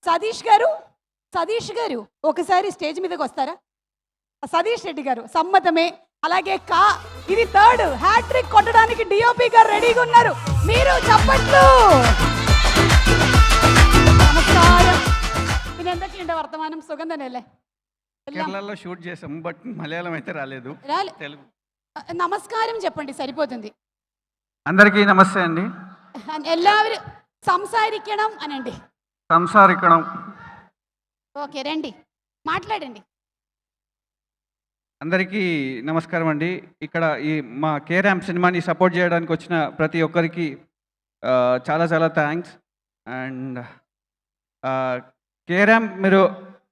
సతీష్ గారు, సతీష్ గారు ఒకసారి స్టేజ్ మీదకి వస్తారా? సతీష్ రెడ్డి గారు సమ్మతమే. అలాగే ఇది థర్డ్ హ్యాట్రిక్ కొట్టడానికి డిఓపి గారు రెడీగా ఉన్నారు. మీరు చప్పట్లు. నమస్కారం. ఎంతకంటే వర్తమానం సుగంధనేలే కేరళలో షూట్ చేసాం, బట్ మలయాళం అయితే రాలేదు. తెలుగు నమస్కారం చెప్పండి సరిపోతుంది. అందరికీ నమస్తే అండి. എല്ലാവരും సంసారిക്കണം అనండి. సంసారికడం. ఓకే రండి మాట్లాడండి. అందరికీ నమస్కారం అండి. ఇక్కడ ఈ మా కేరామ్ సినిమాని సపోర్ట్ చేయడానికి వచ్చిన ప్రతి ఒక్కరికి చాలా చాలా థ్యాంక్స్. అండ్ కేరామ్ మీరు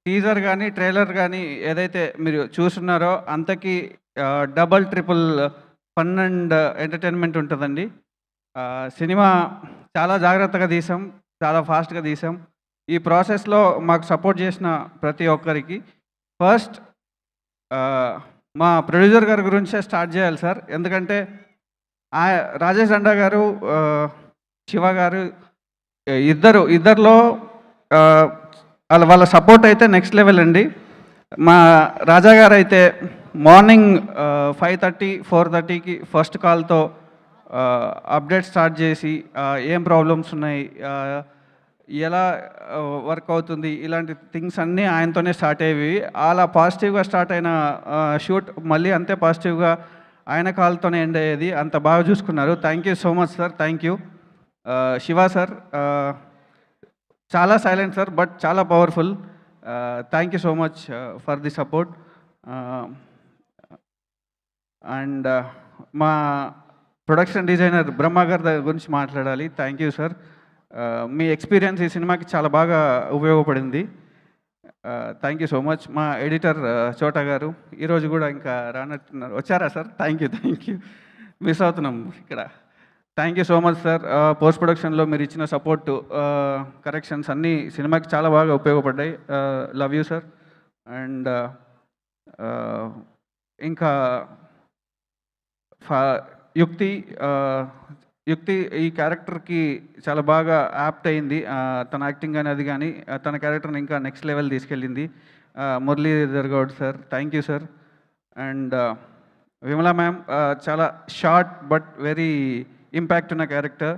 టీజర్ కానీ ట్రైలర్ కానీ ఏదైతే మీరు చూస్తున్నారో అంతకి double triple fun and entertainment ఉంటుందండి. సినిమా చాలా జాగ్రత్తగా తీసాం, చాలా ఫాస్ట్గా తీసాం. ఈ ప్రాసెస్లో మాకు సపోర్ట్ చేసిన ప్రతి ఒక్కరికి ఫస్ట్ మా ప్రొడ్యూసర్ గారి గురించే స్టార్ట్ చేయాలి సార్. ఎందుకంటే రాజేష్ దండా గారు, శివ గారు ఇద్దరిలో వాళ్ళ సపోర్ట్ అయితే నెక్స్ట్ లెవెల్ అండి. మా రాజా గారు అయితే మార్నింగ్ 5:30, 4:30కి ఫస్ట్ కాల్తో అప్డేట్ స్టార్ట్ చేసి ఏం ప్రాబ్లమ్స్ ఉన్నాయి, ఎలా వర్క్ అవుతుంది, ఇలాంటి థింగ్స్ అన్నీ ఆయనతోనే స్టార్ట్ అయ్యేవి. అలా పాజిటివ్గా స్టార్ట్ అయిన షూట్ మళ్ళీ అంతే పాజిటివ్గా ఆయన కాల్తోనే ఎండ్ అయ్యేది. అంత బాగా చూసుకున్నారు. Thank you so much sir. Thank you. Shiva sir చాలా సైలెంట్ సార్, బట్ చాలా powerful. Thank you so much for the support. And మా ప్రొడక్షన్ డిజైనర్ బ్రహ్మ గారి గురించి మాట్లాడాలి. Thank you sir. Me experience ఈ సినిమాకి చాలా బాగా ఉపయోగపడింది. Thank you so much. మా ఎడిటర్ చోటా గారు ఈరోజు కూడా ఇంకా రానట్టున్నారు. వచ్చారా సార్? Thank you. మిస్ అవుతున్నాం ఇక్కడ. Thank you so much sir. Post ప్రొడక్షన్లో మీరు ఇచ్చిన సపోర్టు, కరెక్షన్స్ అన్నీ సినిమాకి చాలా బాగా ఉపయోగపడ్డాయి. Love you sir. అండ్ ఇంకా యుక్తి ఈ క్యారెక్టర్కి చాలా బాగా యాప్ట్ అయింది. తన యాక్టింగ్ అనేది కానీ తన క్యారెక్టర్ని ఇంకా నెక్స్ట్ లెవెల్ తీసుకెళ్ళింది. Muralidhar Goud sir, thank you sir. And Vimala ma'am చాలా షార్ట్ బట్ వెరీ इम्पैक्ट ना character.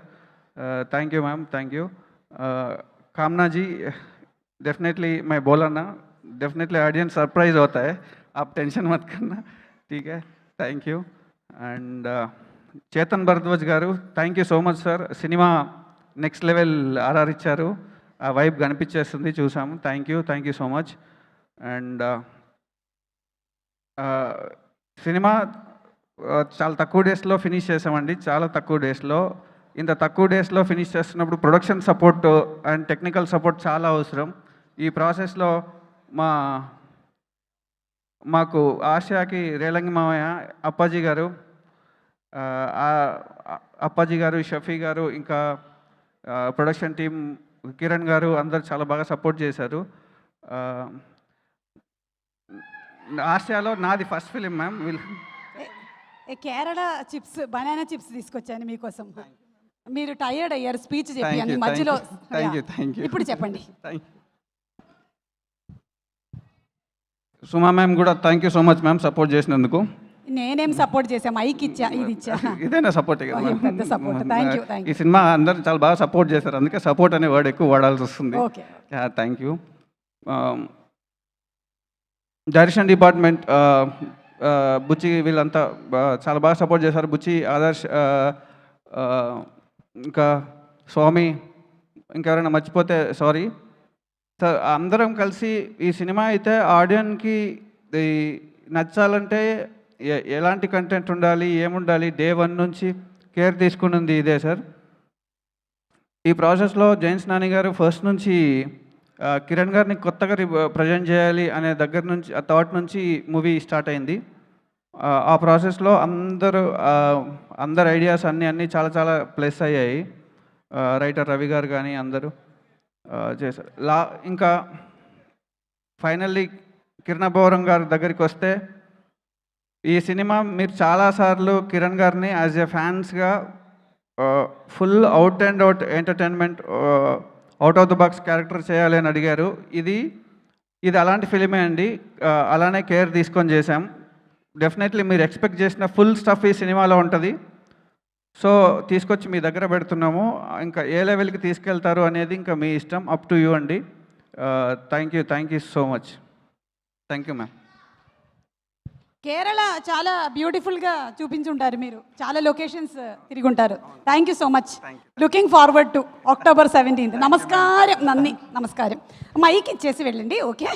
Thank you ma'am, thank you. Kamana ji, definitely मैं बोला ना, डेफिनेटली ऑडियंस सरप्राइज होता है, आप टेंशन मत करना, ठीक है. Thank you. And Chetan Bharadwaj गारू, thank you so much sir. सिनेमा नेक्स्ट लेवल आरआर इच्चारू, आ वाइब कनिपिंचेस्तुंदी, చూసాము. Thank you so much. And సినిమా చాలా తక్కువ డేస్లో ఫినిష్ చేసామండి. చాలా తక్కువ డేస్లో. ఇంత తక్కువ డేస్లో ఫినిష్ చేస్తున్నప్పుడు production support and technical support చాలా అవసరం. ఈ ప్రాసెస్లో మాకు ఆశయాకి రేలంగి మామయ్య, అప్పాజీ గారు, షఫీ గారు, ఇంకా ప్రొడక్షన్ టీం కిరణ్ గారు అందరు చాలా బాగా సపోర్ట్ చేశారు. ఆశయాలో నాది first film ma'am. Kerala chips, banana chips తీసుకొచ్చాను మీకోసం. మీరు టైర్డ్ అయ్యారు స్పీచ్ చెప్పి మధ్యలో. ఇప్పుడు చెప్పండి. సుమా మ్యామ్ కూడా thank you so much ma'am support చేసినందుకు. నేనేం సపోర్ట్ చేశా, మైక్ ఇచ్చా, ఇది ఇచ్చా. ఇదేనా సపోర్ట్? పెద్ద సపోర్ట్. Thank you. ఈ సినిమా అందరూ చాలా బాగా సపోర్ట్ చేశారు, అందుకే సపోర్ట్ అనే వర్డ్ ఎక్కువ వాడాల్సి వస్తుంది. Thank you. డైరెక్షన్ డిపార్ట్మెంట్ బుచ్చి వీళ్ళంతా చాలా బాగా సపోర్ట్ చేశారు. బుచ్చి, ఆదర్శ్, ఇంకా స్వామి, ఇంకెవరైనా మర్చిపోతే సారీ సార్. అందరం కలిసి ఈ సినిమా అయితే ఆడియన్స్కి నచ్చాలంటే ఎలాంటి కంటెంట్ ఉండాలి, ఏముండాలి, డే 1 నుంచి కేర్ తీసుకున్నది ఇదే సార్. ఈ ప్రాసెస్లో జైన్స్ నాని గారు ఫస్ట్ నుంచి కిరణ్ గారిని కొత్తగా ప్రజెంట్ చేయాలి అనే దగ్గర నుంచి, ఆ థాట్ నుంచి మూవీ స్టార్ట్ అయింది. ఆ ప్రాసెస్లో అందరు ఐడియాస్ అన్నీ చాలా చాలా ప్లస్ అయ్యాయి. రైటర్ రవి గారు కానీ అందరూ చేశారు. ఇంకా ఫైనల్లీ కిరణ్ అబ్బవరం గారి దగ్గరికి వస్తే, ఈ సినిమా మీరు చాలాసార్లు కిరణ్ గారిని యాజ్ ఎ ఫ్యాన్స్గా full out and out entertainment out of the box character చేయాలి అని అడిగారు. ఇది అలాంటి ఫిలిమే అండి. అలానే కేర్ తీసుకొని చేశాం. డెఫినెట్లీ మీరు ఎక్స్పెక్ట్ చేసిన ఫుల్ స్టఫ్ ఈ సినిమాలో ఉంటుంది. సో తీసుకొచ్చి మీ దగ్గర పెడుతున్నాము. ఇంకా ఏ లెవెల్కి తీసుకెళ్తారు అనేది ఇంకా మీ ఇష్టం, అప్ టు యూ అండి. Thank you so much. Thank you ma'am. Kerala చాలా బ్యూటిఫుల్గా చూపించుంటారు, మీరు చాలా లొకేషన్స్ తిరిగి ఉంటారు. Thank you so much. Looking forward to October 17th. నమస్కారం. నమస్కారం. మైక్ ఇచ్చేసి వెళ్ళండి. ఓకే.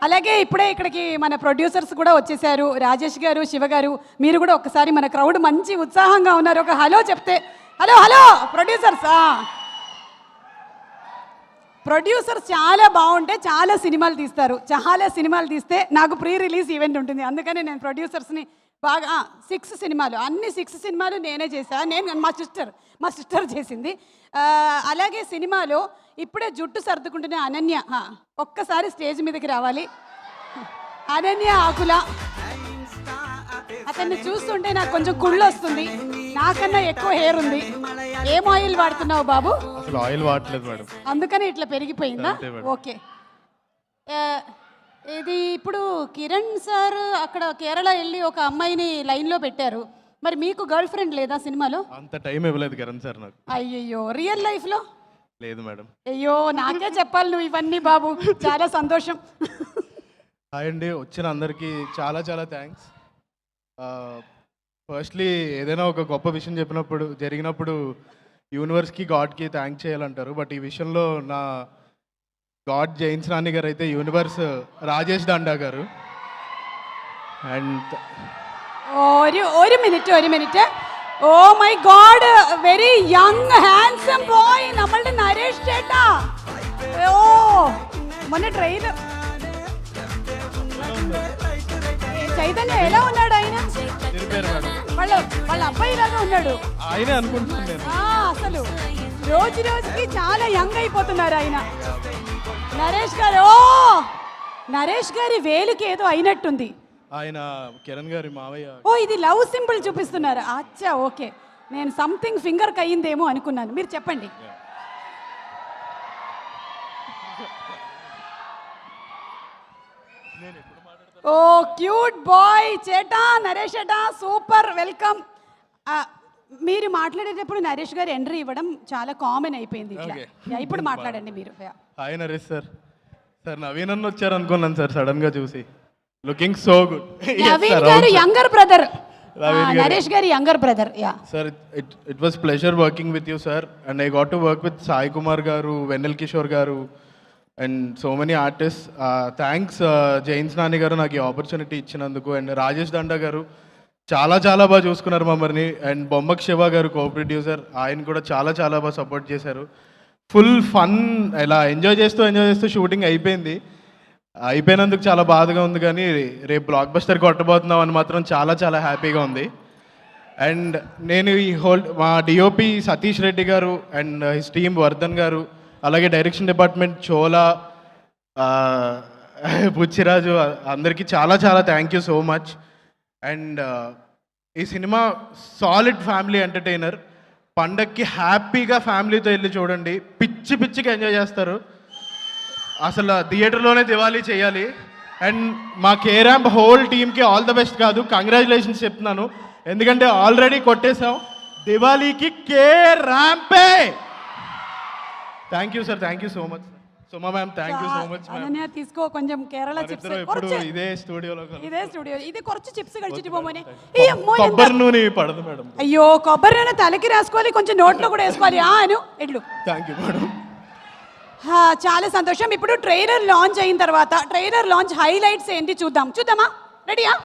అలాగే ఇప్పుడే ఇక్కడికి మన ప్రొడ్యూసర్స్ కూడా వచ్చేసారు, రాజేష్ గారు, శివ గారు. మీరు కూడా ఒక్కసారి, మన క్రౌడ్ మంచి ఉత్సాహంగా ఉన్నారు, ఒక హలో చెప్తే. హలో ప్రొడ్యూసర్స్ చాలా బాగుంటే చాలా సినిమాలు తీస్తారు. చాలా సినిమాలు తీస్తే నాకు ప్రీ రిలీజ్ ఈవెంట్ ఉంటుంది. అందుకని నేను ప్రొడ్యూసర్స్ని బాగా 6 సినిమాలు, అన్ని 6 సినిమాలు నేనే చేశాను. మా సిస్టర్ చేసింది. అలాగే సినిమాలో ఇప్పుడే జుట్టు సర్దుకుంటున్న అనన్య, ఒక్కసారి స్టేజ్ మీదకి రావాలి. అనన్య ఆకుల, అతన్ని చూస్తుంటే నాకు కొంచెం కుళ్ళు వస్తుంది. నాకన్నా ఎక్కువ హెయిర్ ఉంది. ఏం ఆయిల్ వాడుతున్నావు బాబు? అసలు ఆయిల్ వాడలేదు మేడం. అందుకని ఇట్లా పెరిగిపోయిందా? ఓకే. ఇది ఇప్పుడు కిరణ్ సార్ అక్కడ కేరళ వెళ్ళి ఒక అమ్మాయిని లైన్లో పెట్టారు. మరి మీకు గర్ల్ ఫ్రెండ్ లేదా సినిమాలో? అంత టైం ఇవ్వలేదు కిరణ్ సార్ నాకు. అయ్యయ్యో. రియల్ లైఫ్లో? లేదు మేడం. అయ్యో, నాకే చెప్పాలి నువ్వు ఇవన్నీ బాబు. చాలా సంతోషం. హాయ్ అండి, వచ్చిన అందరికీ చాలా చాలా థ్యాంక్స్. ఫస్ట్లీ ఏదైనా ఒక గొప్ప విషయం జరిగినప్పుడు యూనివర్స్కి, గాడ్కి థ్యాంక్ చేయాలంటారు. బట్ ఈ విషయంలో నా గాడ్ జైన్స్ రాణి గారు అయితే యూనివర్స్ రాజేష్ దండా గారు. అండ్ ഒരു മിനിറ്റ്. Oh my god, very young handsome boy, നമ്മളുടെ നരേഷ് ചേട്ടാ. ഓ, మొన్న ట్రైలర్ చైతన్య ఎలా ఉన్నాడు? ఆయన వాళ్ళ అబ్బాయి లాగా ఉన్నాడు. ఆయనే అనుకుంటున్నాను. అసలు రోజుకి చాలా యంగ్ అయిపోతున్నారు ఆయన. నరేష్ గారు, నరేష్ గారి వేలుకి ఏదో అయినట్టుంది. ఆయన కిరణ్ గారి మావయ్య. ఓ, ఇది లవ్ సింబల్ చూపిస్తున్నారు. అచ్చా, ఓకే. నేను సంథింగ్ ఫింగర్కి అయ్యిందేమో అనుకున్నాను. మీరు చెప్పండి. ఓ, క్యూట్ బాయ్ చేటా, నరేష్ చేటా, సూపర్, వెల్కమ్. మీరు మాట్లాడేటప్పుడు నరేష్ గారు ఎంట్రీ ఇవ్వడం చాలా కామన్ అయిపోయింది. ఇప్పుడు మాట్లాడండి మీరు. Hi Naresh sir. Sir Naveen అన్న వచ్చారు అనుకున్నాను సార్, సడన్ గా చూసి. Looking so good. నవీన్ గారు యంగర్ బ్రదర్, నరేష్ గారి younger brother. Sir, it was pleasure working with you sir. And I got to work with Sai Kumar గారు, వెన్నెల్ కిషోర్ గారు, and so many artist. Thanks జైన్స్ నాని గారు నాకు ఈ ఆపర్చునిటీ ఇచ్చినందుకు. అండ్ రాజేష్ దండా గారు చాలా బాగా చూసుకున్నారు మమ్మల్ని. అండ్ బొమ్మక్ శివ గారు కో ప్రొడ్యూసర్, ఆయన కూడా చాలా బాగా సపోర్ట్ చేశారు. ఫుల్ ఫన్, ఇలా ఎంజాయ్ చేస్తూ షూటింగ్ అయిపోయినందుకు చాలా బాధగా ఉంది. కానీ రేపు బ్లాక్ బస్టర్ కొట్టబోతున్నాం అని మాత్రం చాలా హ్యాపీగా ఉంది. అండ్ నేను మా డిఓపి సతీష్ రెడ్డి గారు అండ్ హిస్ టీమ్ వర్ధన్ గారు, అలాగే డైరెక్షన్ డిపార్ట్మెంట్ చోలా, బుచ్చిరాజు, అందరికీ చాలా thank you so much. And ఈ సినిమా సాలిడ్ ఫ్యామిలీ ఎంటర్టైనర్. పండక్కి హ్యాపీగా ఫ్యామిలీతో వెళ్ళి చూడండి, పిచ్చిగా ఎంజాయ్ చేస్తారు. అసలు థియేటర్లోనే దివాళీ చేయాలి. అండ్ మా కేరాంప్ హోల్ టీమ్కి ఆల్ ద బెస్ట్ కాదు, కంగ్రాచులేషన్స్ చెప్తున్నాను. ఎందుకంటే ఆల్రెడీ కొట్టేశాం. దివాళీకి కేరాంపే. Thank you sir, thank you so much. Suma ma'am, thank you so much. Ananya తీసుకో కొంచెం కేరళ చిప్స్. ఇదే స్టూడియో ఇది കുറച്ച് చిప్స్ കഴിച്ചിട്ട് పోమని. కొబ్బరి నూనె పడదు మేడం. అయ్యో, కొబ్బరి నూనె తలకి రాసుకోవాలి, కొంచెం నోట్లో కూడా వేసుకోవాలి. అను ఎడ్లు. Thank you madam. చాలా సంతోషం. ఇప్పుడు ట్రైలర్ లాంచ్ అయిన తర్వాత ట్రైలర్ లాంచ్ హైలైట్స్ ఏంటి చూద్దామా? రెడీయా?